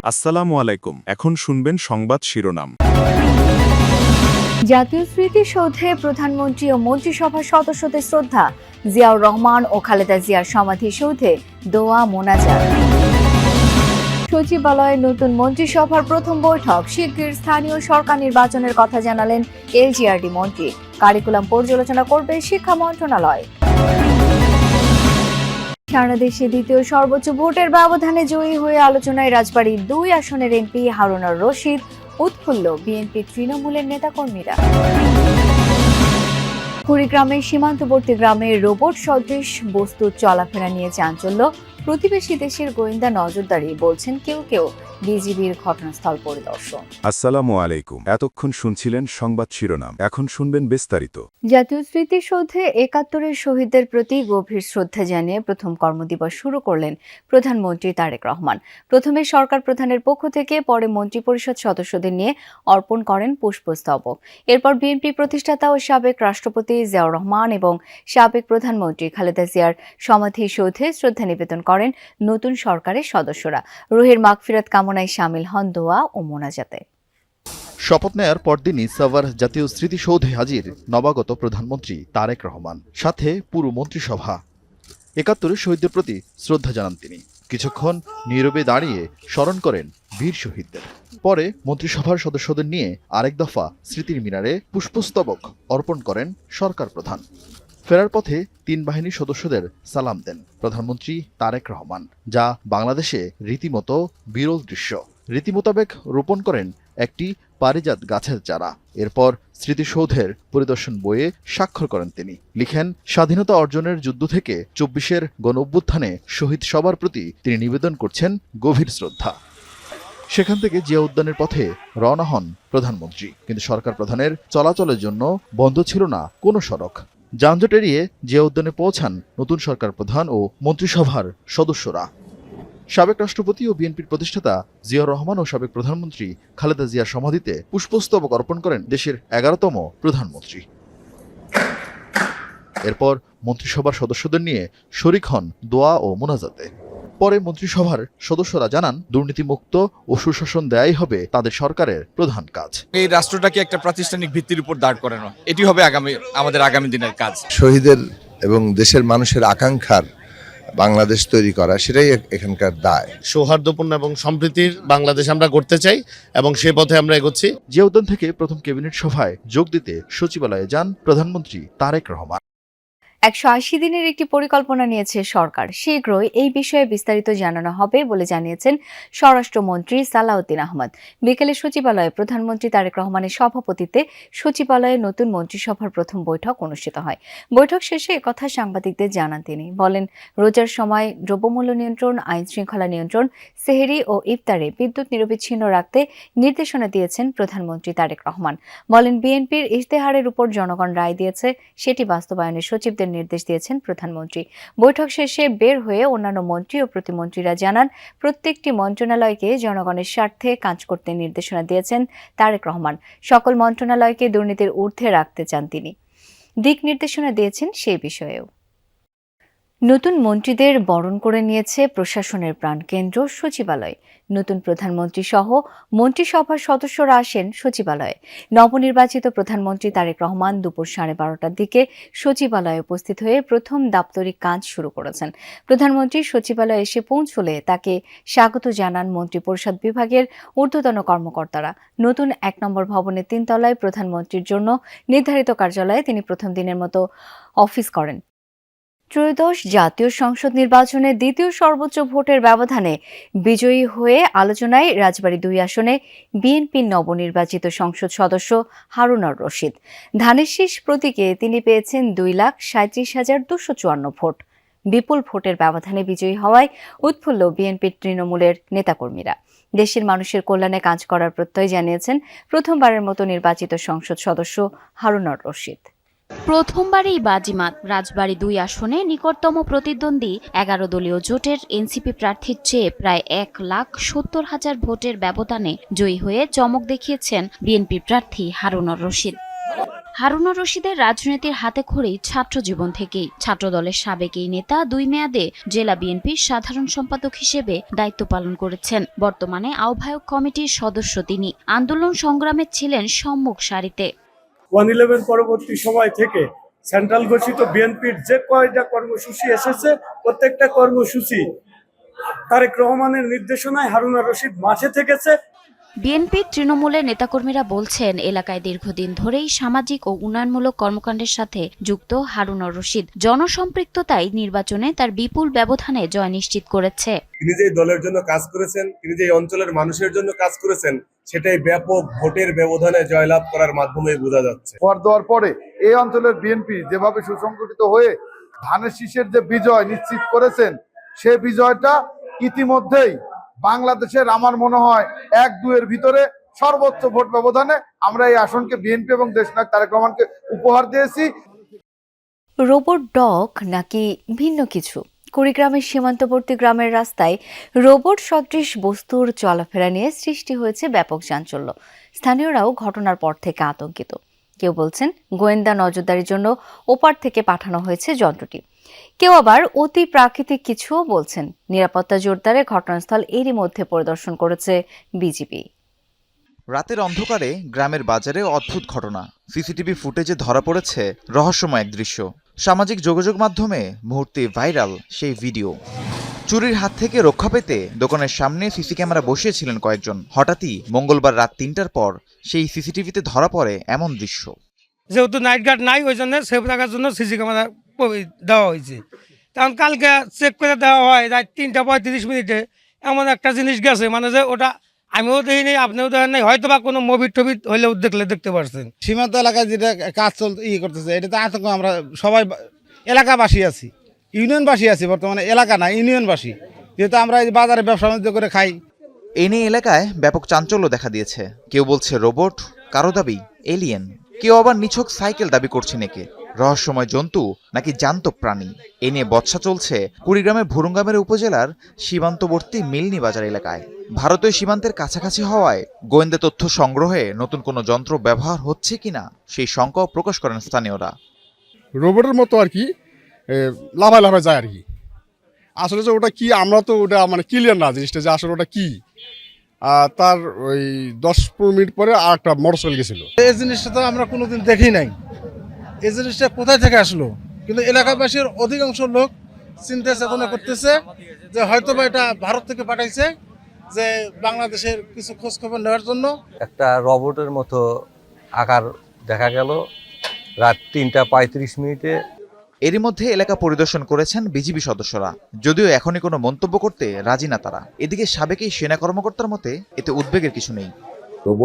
আসসালামু আলাইকুম। এখন শুনবেন সংবাদ শিরোনাম। জাতীয় স্মৃতিসৌধে প্রধানমন্ত্রী ও মন্ত্রিসভার সদস্যদের শ্রদ্ধা, জিয়াউর রহমান ও খালেদা জিয়ার সমাধিসৌধে দোয়া মোনাজাত। সচিবালয়ে নতুন মন্ত্রিসভার প্রথম বৈঠক, শিগগির স্থানীয় সরকার নির্বাচনের কথা জানালেন এলজিআরডি মন্ত্রী। কারিকুলাম পর্যালোচনা করবে শিক্ষা মন্ত্রণালয়। সারা দেশে দ্বিতীয় সর্বোচ্চ ভোটের ব্যবধানে জয়ী হয়ে আলোচনায় রাজবাড়ীর ২ আসনের এমপি হারুনুর রশিদ। উৎফুল্ল বিএনপি তৃণমূলের নেতাকর্মীরা। কুড়িগ্রামের সীমান্তবর্তী গ্রামে রোবট সদৃশ বস্তুর চলাফেরা নিয়ে চাঞ্চল্য। প্রতিবেশী দেশের গোয়েন্দা নজরদারি, বলছেন কেউ কেউ। বিজিবির ঘটনাস্থল পরিদর্শন। আসসালামু আলাইকুম। এতক্ষণ শুনছিলেন সংবাদ শিরোনাম, এখন শুনবেন বিস্তারিত। জাতীয় স্মৃতিসৌধে ৭১-এর শহীদদের প্রতি গভীর শ্রদ্ধা জানিয়ে প্রথম কর্মদিবস শুরু করলেন প্রধানমন্ত্রী তারেক রহমান। প্রথমে সরকার প্রধানের পক্ষ থেকে, পরে মন্ত্রিপরিষদ সদস্যদের নিয়ে অর্পণ করেন পুষ্পস্তবক। এরপর বিএনপি প্রতিষ্ঠাতা ও সাবেক রাষ্ট্রপতি জিয়াউর রহমান এবং সাবেক প্রধানমন্ত্রী খালেদা জিয়ার সমাধিসৌধে শ্রদ্ধা নিবেদন করেন নতুন সরকারের সদস্যরা। রুহের মাগফিরাত কামনায় শামিল হন দোয়া ও মোনাজাতে। শপথ নেয়ার পরদিনই সাভার জাতীয় স্মৃতিসৌধে হাজির নবাগত প্রধানমন্ত্রী তারেক রহমান, সাথে পুরো মন্ত্রিসভা। ৭১-এর শহীদদের প্রতি শ্রদ্ধা জানান তিনি। কিছুক্ষণ নীরবে দাঁড়িয়ে স্মরণ করেন বীর শহীদদের। পরে মন্ত্রিসভার সদস্যদের নিয়ে আরেক দফা স্মৃতির মিনারে পুষ্পস্তবক অর্পণ করেন সরকার প্রধান। ফেরার পথে ৩ বাহিনীর সদস্যদের সালাম দেন প্রধানমন্ত্রী তারেক রহমান, যা বাংলাদেশে রীতিমতো বিরল দৃশ্য। রীতি মোতাবেক রোপণ করেন একটি পারিজাত গাছের চারা। এরপর স্মৃতিসৌধের পরিদর্শন বইয়ে স্বাক্ষর করেন তিনি। লিখেন, স্বাধীনতা অর্জনের যুদ্ধ থেকে ২৪-এর গণঅভ্যুত্থানে শহীদ সবার প্রতি তিনি নিবেদন করছেন গভীর শ্রদ্ধা। সেখান থেকে জিয়া উদ্যানের পথে রওনা হন প্রধানমন্ত্রী। কিন্তু সরকার প্রধানের চলাচলের জন্য বন্ধ ছিল না কোনো সড়ক। যানজট এড়িয়ে জিয়া উদ্যানে পৌঁছান নতুন সরকার প্রধান ও মন্ত্রিসভার সদস্যরা। সাবেক রাষ্ট্রপতি ও বিএনপির প্রতিষ্ঠাতা জিয়াউর রহমান ও সাবেক প্রধানমন্ত্রী খালেদা জিয়ার সমাধিতে পুষ্পস্তবক অর্পণ করেন দেশের ১১তম প্রধানমন্ত্রী। এরপর মন্ত্রিসভার সদস্যদের নিয়ে শরিক হন দোয়া ও মোনাজাতে। পরে মন্ত্রিসভার সদস্যরা জানান, দুর্নীতিমুক্ত ও সুশাসন দেয়াই হবে তাদের সরকারের প্রধান কাজ। এই রাষ্ট্রটাকে একটা প্রাতিষ্ঠানিক ভিত্তির উপর দাঁড় করানো, এটি হবে আমাদের আগামী দিনের কাজ। শহীদের এবং দেশের মানুষের আকাঙ্ক্ষার বাংলাদেশ তৈরি করা, সেটাই এখানকার দায়। সৌহার্দ্যপূর্ণ এবং সম্প্রীতির বাংলাদেশ আমরা গড়তে চাই এবং সে পথে আমরা এগোচ্ছি। জিয়া উদ্যান থেকে প্রথম ক্যাবিনেট সভায় যোগ দিতে সচিবালয়ে যান প্রধানমন্ত্রী তারেক রহমান। ১৮০ দিনের একটি পরিকল্পনা নিয়েছে সরকার। শীঘ্রই এই বিষয়ে বিস্তারিত জানানো হবে বলে জানিয়েছেন স্বরাষ্ট্রমন্ত্রী সালাউদ্দিন আহমদ। বিকেলে সচিবালয়ে প্রধানমন্ত্রী তারেক রহমানের সভাপতিত্বে সচিবালয়ে নতুন মন্ত্রিসভার প্রথম বৈঠক অনুষ্ঠিত হয়। বৈঠক শেষে একথা সাংবাদিকদের জানান তিনি। বলেন, রোজার সময় দ্রব্যমূল্য নিয়ন্ত্রণ, আইন শৃঙ্খলা নিয়ন্ত্রণ, সেহরি ও ইফতারে বিদ্যুৎ নিরবিচ্ছিন্ন রাখতে নির্দেশনা দিয়েছেন প্রধানমন্ত্রী তারেক রহমান। বলেন, বিএনপির ইশতেহারের উপর জনগণ রায় দিয়েছে, সেটি বাস্তবায়নে সচিবদের নির্দেশ দিয়েছেন প্রধানমন্ত্রী। বৈঠক শেষে বের হয়ে অন্যান্য মন্ত্রী ও প্রতিমন্ত্রীরা জানান, প্রত্যেকটি মন্ত্রণালয়কে জনগণের স্বার্থে কাজ করতে নির্দেশনা দিয়েছেন তারেক রহমান। সকল মন্ত্রণালয়কে দুর্নীতির ঊর্ধ্বে রাখতে চান তিনি। দিক নির্দেশনা দিয়েছেন সেই বিষয়েও। নতুন মন্ত্রীদের বরণ করে নিয়েছে প্রশাসনের প্রাণকেন্দ্র সচিবালয়। নতুন প্রধানমন্ত্রী সহ মন্ত্রিসভার সদস্যরা আসেন সচিবালয়ে। নবনির্বাচিত প্রধানমন্ত্রী তারেক রহমান দুপুর 12:30টার দিকে সচিবালয়ে উপস্থিত হয়ে প্রথম দাপ্তরিক কাজ শুরু করেছেন। প্রধানমন্ত্রী সচিবালয়ে এসে পৌঁছলে তাকে স্বাগত জানান মন্ত্রিপরিষদ বিভাগের ঊর্ধ্বতন কর্মকর্তারা। নতুন ১ নম্বর ভবনের ৩ তলায় প্রধানমন্ত্রীর জন্য নির্ধারিত কার্যালয়ে তিনি প্রথম দিনের মতো অফিস করেন। ত্রয়োদশ জাতীয় সংসদ নির্বাচনে দ্বিতীয় সর্বোচ্চ ভোটের ব্যবধানে বিজয়ী হয়ে আলোচনায় রাজবাড়ী ২ আসনে বিএনপির নবনির্বাচিত সংসদ সদস্য হারুনুর রশিদ। ধানের শীষ প্রতীকে তিনি পেয়েছেন 2,37,254 ভোট। বিপুল ভোটের ব্যবধানে বিজয়ী হওয়ায় উৎফুল্ল বিএনপির তৃণমূলের নেতাকর্মীরা। দেশের মানুষের কল্যাণে কাজ করার প্রত্যয় জানিয়েছেন প্রথমবারের মতো নির্বাচিত সংসদ সদস্য হারুনুর রশিদ। প্রথমবারেই বাজিমাত রাজবাড়ী ২ আসনে নিকটতম প্রতিদ্বন্দ্বী ১১ দলীয় জোটের এনসিপি প্রার্থীর চেয়ে প্রায় 1,70,000 ভোটের ব্যবধানে জয়ী হয়ে চমক দেখিয়েছেন বিএনপি প্রার্থী হারুনুর রশিদ। হারুনুর রশিদের রাজনীতির হাতেখড়ি ছাত্র জীবন থেকেই। ছাত্রদলের সাবেক এই নেতা 2 মেয়াদে জেলা বিএনপির সাধারণ সম্পাদক হিসেবে দায়িত্ব পালন করেছেন। বর্তমানে আহ্বায়ক কমিটির সদস্য তিনি। আন্দোলন সংগ্রামে ছিলেন সম্মুখ সারিতে। 1/11 পরবর্তী সময় থেকে সেন্ট্রাল ঘোষিত বিএনপির যে কয়টা কর্মসূচি এসেছে প্রত্যেকটা কর্মসূচি তারেক রহমানের নির্দেশনায় হারুনুর রশিদ মাঝে থেকেছে। বিএনপি তৃণমূলের নেতাকর্মীরা বলছেন, এলাকায় দীর্ঘদিন ধরেই সামাজিক ও উন্নয়নমূলক কর্মকাণ্ডের সাথে যুক্ত হারুনুর রশিদ। জনসম্পৃক্ততাই নির্বাচনে তার বিপুল ব্যবধানে জয় নিশ্চিত করেছে। তিনি যে দলের জন্য কাজ করেছেন, তিনি যে অঞ্চলের মানুষের জন্য কাজ করেছেন, সেটাই ব্যাপক ভোটের ব্যবধানে জয়লাভ করার মাধ্যমে বোঝা যাচ্ছে। ভোট দেওয়ার পরে এই অঞ্চলের বিএনপি যেভাবে সুসংগঠিত হয়ে ধানের শীষের যে বিজয় নিশ্চিত করেছেন, সে বিজয়টা ইতিমধ্যেই বাংলাদেশের আমার মনে হয় 1-2 ভিতরে সর্বোচ্চ ভোট ব্যবধানে আমরা এই আসনকে বিএনপি এবং দেশনায়ক তারেক রহমানকে উপহার দিয়েছি। রোবট ডগ নাকি ভিন্ন কিছু? কুড়িগ্রামের সীমান্তবর্তী গ্রামের রাস্তায় রোবট সদৃশ বস্তুর চলাফেরা নিয়ে সৃষ্টি হয়েছে ব্যাপক চাঞ্চল্য। স্থানীয়রাও ঘটনার পর থেকে আতঙ্কিত। কেউ বলছেন গোয়েন্দা নজরদারির জন্য ওপার থেকে পাঠানো হয়েছে যন্ত্রটি। কেউ আবার অতি প্রাকৃতিক কিছুও বলছেন। নিরাপত্তা জোরদারে ঘটনাস্থল এরই মধ্যে পরিদর্শন করেছে বিজিবি। রাতের অন্ধকারে গ্রামের বাজারে অদ্ভুত ঘটনা। সিসিটিভি ফুটেজে ধরা পড়েছে রহস্যময় এক দৃশ্য। সামাজিক যোগাযোগ মাধ্যমে মুহূর্তে ভাইরাল সেই ভিডিও। চুরির হাত থেকে রক্ষা পেতে দোকানের সামনে সিসি ক্যামেরা বসিয়েছিলেন কয়েকজন। হঠাৎই মঙ্গলবার রাত 3টার পর সেই সিসিটিভিতে ধরা পড়ে এমন দৃশ্য। যেহেতু নাইট গার্ড নাই, ওই জন্য সেফ রাখার জন্য সিসি ক্যামেরা দেওয়া হয়েছে। কারণ কালকে চেক করে দেওয়া হয় রাত 3:35 এমন একটা জিনিস গেছে, মানে যে ওটা আমিও দেখিনি, আপনিও দেখেন নাই, হয়তো বা কোনো মুভি টবি হইলেও দেখতে পারছেন। সীমান্ত এলাকায় যেটা কাজ করতেছে, এটা তো আতঙ্ক। আমরা সবাই এলাকাবাসী আছি, ইউনিয়নবাসী আছি, বর্তমানে এলাকা না ইউনিয়নবাসী, যেহেতু আমরা এই বাজারে ব্যবসা বাণিজ্য করে খাই। এ নিয়ে এলাকায় ব্যাপক চাঞ্চল্য দেখা দিয়েছে। কেউ বলছে রোবট, কারো দাবি এলিয়েন, কেউ আবার নিছক সাইকেল দাবি করছেন একে। রহস্যময় জন্তু নাকি জ্যান্ত প্রাণী, এ নিয়ে বচসা চলছে কুড়িগ্রামের ভুরুঙ্গামের উপজেলার সীমান্তবর্তী মিলনি বাজার এলাকায়। ভারতীয় সীমান্তের কাছাকাছি হওয়ায় গোয়েন্দা তথ্য সংগ্রহে নতুন কোনো যন্ত্র ব্যবহার হচ্ছে কিনা সেই শঙ্কাও প্রকাশ করেন স্থানীয়রা। রোবটের মতো আর কি লাফায় লাফায় যায় আর কি। আসলে যে ওটা কি, আমরা তো ওটা মানে ক্লিয়ার না জিনিসটা যে আসলে ওটা কি। তার ওই 10-15 মিনিট পরে আর একটা মোটরসাইকেল গেছিল। এই জিনিসটা তো আমরা কোনোদিন দেখি নাই। এই জিনিসটা কোথায় থেকে আসলো, কিন্তু এলাকাবাসীর অধিকাংশ লোক চিন্তা চেতনা করতেছে যে হয়তো বা এটা ভারত থেকে পাঠাইছে, যে বাংলাদেশের কিছু খোঁজ খবর নেওয়ার জন্য। একটা রোবটের মতো আকার দেখা গেল রাত 3:35। এরই মধ্যে এলাকা পরিদর্শন করেছেন বিজিবি সদস্যরা, যদিও এখনই কোনো মন্তব্য করতে রাজি না তারা। এদিকে সাবেক এই সেনা কর্মকর্তার মতে এতে উদ্বেগের কিছু নেই। রোবট